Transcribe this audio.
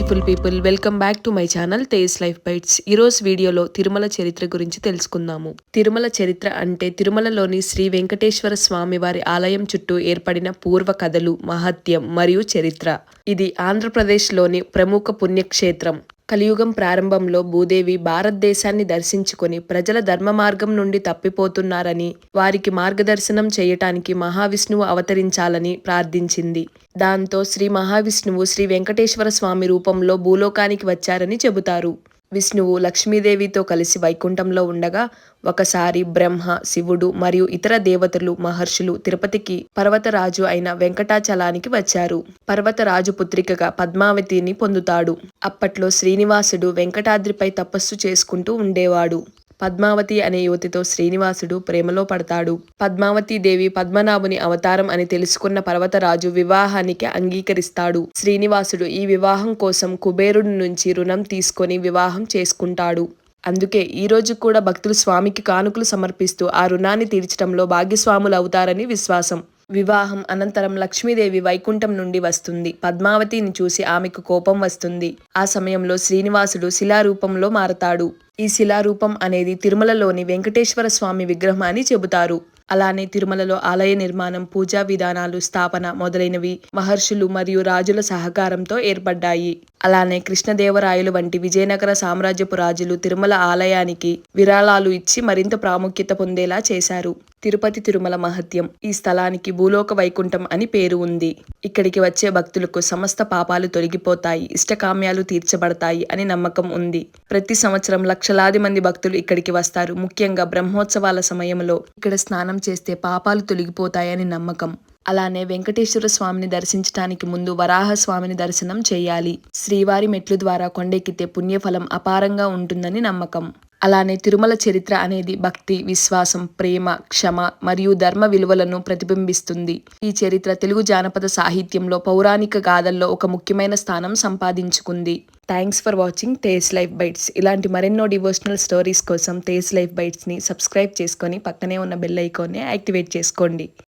Beautiful people, welcome back to my channel Tej life bytes. ఈరోజు వీడియోలో తిరుమల చరిత్ర గురించి తెలుసుకుందాము. తిరుమల చరిత్ర అంటే తిరుమలలోని శ్రీ వెంకటేశ్వర స్వామి వారి ఆలయం చుట్టూ ఏర్పడిన పూర్వ కథలు, మహత్యం మరియు చరిత్ర. ఇది ఆంధ్రప్రదేశ్లోని ప్రముఖ పుణ్యక్షేత్రం. కలియుగం ప్రారంభంలో భూదేవి భారతదేశాన్ని దర్శించుకొని ప్రజల ధర్మ మార్గం నుండి తప్పిపోతున్నారని, వారికి మార్గదర్శనం చేయటానికి మహావిష్ణువు అవతరించాలని ప్రార్థించింది. దాంతో శ్రీ మహావిష్ణువు శ్రీ వెంకటేశ్వర స్వామి రూపంలో భూలోకానికి వచ్చారని చెబుతారు. విష్ణువు లక్ష్మీదేవితో కలిసి వైకుంఠంలో ఉండగా ఒకసారి బ్రహ్మ, శివుడు మరియు ఇతర దేవతలు, మహర్షులు తిరుపతికి పర్వతరాజు అయిన వెంకటాచలానికి వచ్చారు. పర్వతరాజు పుత్రికగా పద్మావతిని పొందుతాడు. అప్పట్లో శ్రీనివాసుడు వెంకటాద్రిపై తపస్సు చేసుకుంటూ ఉండేవాడు. పద్మావతి అనే యువతితో శ్రీనివాసుడు ప్రేమలో పడతాడు. పద్మావతి దేవి పద్మనాభుని అవతారం అని తెలుసుకున్న పర్వతరాజు వివాహానికి అంగీకరిస్తాడు. శ్రీనివాసుడు ఈ వివాహం కోసం కుబేరుడి నుంచి రుణం తీసుకొని వివాహం చేసుకుంటాడు. అందుకే ఈ రోజు కూడా భక్తులు స్వామికి కానుకలు సమర్పిస్తూ ఆ రుణాన్ని తీర్చడంలో భాగ్యస్వాములు అవుతారని విశ్వాసం. వివాహం అనంతరం లక్ష్మీదేవి వైకుంఠం నుండి వస్తుంది. పద్మావతిని చూసి ఆమెకు కోపం వస్తుంది. ఆ సమయంలో శ్రీనివాసుడు శిలారూపంలో మారతాడు. ఈ శిలారూపం అనేది తిరుమలలోని వెంకటేశ్వర స్వామి విగ్రహం అని చెబుతారు. అలానే తిరుమలలో ఆలయ నిర్మాణం, పూజా విధానాలు, స్థాపన మొదలైనవి మహర్షులు మరియు రాజుల సహకారంతో ఏర్పడ్డాయి. అలానే కృష్ణదేవరాయలు వంటి విజయనగర సామ్రాజ్యపు రాజులు తిరుమల ఆలయానికి విరాళాలు ఇచ్చి మరింత ప్రాముఖ్యత పొందేలా చేశారు. తిరుపతి తిరుమల మహత్యం. ఈ స్థలానికి భూలోక వైకుంఠం అని పేరు ఉంది. ఇక్కడికి వచ్చే భక్తులకు సమస్త పాపాలు తొలగిపోతాయి, ఇష్టకామ్యాలు తీర్చబడతాయి అని నమ్మకం ఉంది. ప్రతి సంవత్సరం లక్షలాది మంది భక్తులు ఇక్కడికి వస్తారు. ముఖ్యంగా బ్రహ్మోత్సవాల సమయంలో ఇక్కడ స్నానం చేస్తే పాపాలు తొలగిపోతాయని నమ్మకం. అలానే వెంకటేశ్వర స్వామిని దర్శించడానికి ముందు వరాహ స్వామిని దర్శనం చేయాలి. శ్రీవారి మెట్లు ద్వారా కొండెక్కితే పుణ్యఫలం అపారంగా ఉంటుందని నమ్మకం. అలానే తిరుమల చరిత్ర అనేది భక్తి, విశ్వాసం, ప్రేమ, క్షమ మరియు ధర్మ విలువలను ప్రతిబింబిస్తుంది. ఈ చరిత్ర తెలుగు జానపద సాహిత్యంలో, పౌరాణిక గాథల్లో ఒక ముఖ్యమైన స్థానం సంపాదించుకుంది. Thanks for watching Tej life bytes. ఇలాంటి మరెన్నో డివోషనల్ స్టోరీస్ కోసం తేజ్ లైఫ్ బైట్స్ని సబ్స్క్రైబ్ చేసుకొని పక్కనే ఉన్న బెల్ ఐకాన్ని యాక్టివేట్ చేసుకోండి.